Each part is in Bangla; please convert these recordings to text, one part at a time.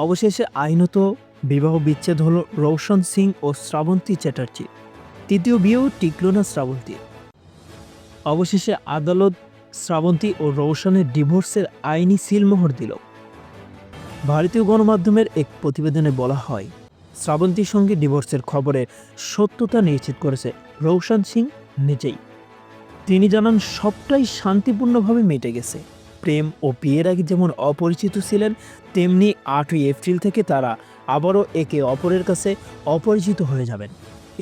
অবশেষে আইনত বিবাহ বিচ্ছেদ হলো রৌশন সিং ও শ্রাবন্তী চ্যাটার্জি। তৃতীয় বিয়েও টিকল না শ্রাবন্তীর। অবশেষে আদালত শ্রাবন্তী ও রৌশনের ডিভোর্সের আইনি সিলমোহর দিল। ভারতীয় গণমাধ্যমের এক প্রতিবেদনে বলা হয়, শ্রাবন্তীর সঙ্গে ডিভোর্সের খবরের সত্যতা নিশ্চিত করেছে রৌশন সিং নিজেই। তিনি জানান, সবটাই শান্তিপূর্ণভাবে মিটে গেছে। প্রেম ও বিয়ের আগে যেমন অপরিচিত ছিলেন, তেমনি 8ই এপ্রিল থেকে তারা আবারও একে অপরের কাছে অপরিচিত হয়ে যাবেন।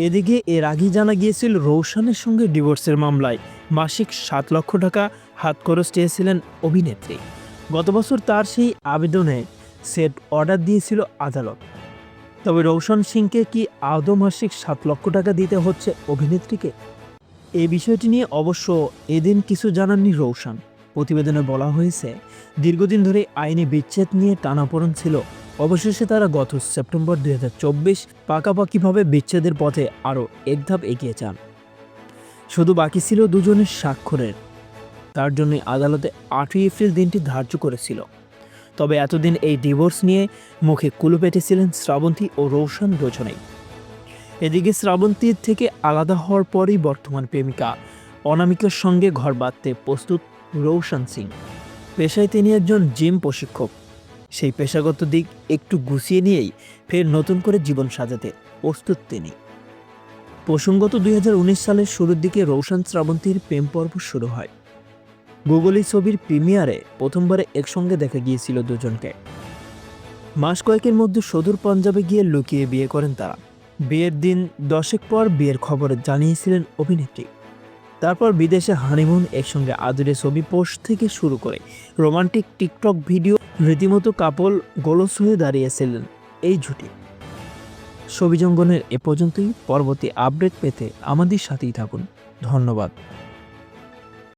এদিকে এর আগেই জানা গিয়েছিল, রৌশনের সঙ্গে ডিভোর্সের মামলায় মাসিক 7 লক্ষ টাকা হাতখরচ চেয়েছিলেন অভিনেত্রী। গত বছর তার সেই আবেদনে সেট অর্ডার দিয়েছিল আদালত। তবে রৌশন সিংকে কি আদৌ মাসিক 7 লক্ষ টাকা দিতে হচ্ছে অভিনেত্রীকে? এই বিষয়টি নিয়ে অবশ্য এদিন কিছু জানাননি রৌশন। প্রতিবেদনে বলা হয়েছে, দীর্ঘদিন ধরে আইনি বিচ্ছেদ নিয়ে টানাপোড়েন ছিল। অবশেষে তারা গত সেপ্টেম্বর 2024 পাকাপাকিভাবে বিচ্ছেদের পথে আরও এক ধাপ এগিয়ে যান। শুধু বাকি ছিল দুজনের স্বাক্ষরের। তার জন্যই আদালতে 8ই এপ্রিল দিনটি ধার্য করেছিল। তবে এতদিন এই ডিভোর্স নিয়ে মুখে কুলুপ এঁটেছিলেন শ্রাবন্তী ও রৌশন দুজনেই। এদিকে শ্রাবন্তীর থেকে আলাদা হওয়ার পরই বর্তমান প্রেমিকা অনামিকার সঙ্গে ঘর বাঁধতে প্রস্তুত রৌশন সিং। পেশায় তিনি একজন জিম প্রশিক্ষক। সেই পেশাগত দিক একটু গুছিয়ে নিয়েই ফের নতুন করে জীবন সাজাতে প্রস্তুত তিনি। প্রসঙ্গত 2019 সালের শুরুর দিকে রৌশন শ্রাবন্তীর প্রেম পর্ব শুরু হয়। গুগলি ছবির প্রিমিয়ারে প্রথমবারে একসঙ্গে দেখা গিয়েছিল দুজনকে। মাস কয়েকের মধ্যে সুদূর পাঞ্জাবে গিয়ে লুকিয়ে বিয়ে করেন তারা। বিয়ের দিন 10 পর বিয়ের খবর জানিয়েছিলেন অভিনেত্রী। তারপর বিদেশে হানিমুন, একসঙ্গে আদুরে ছবি পোস্ট থেকে শুরু করে রোমান্টিক টিকটক ভিডিও, রীতিমতো কাপল গোলস হয়ে দাঁড়িয়েছিলেন এই জুটি। ছবি জঙ্গনের এ পর্যন্তই। পরবর্তী আপডেট পেতে আমাদের সাথেই থাকুন। ধন্যবাদ।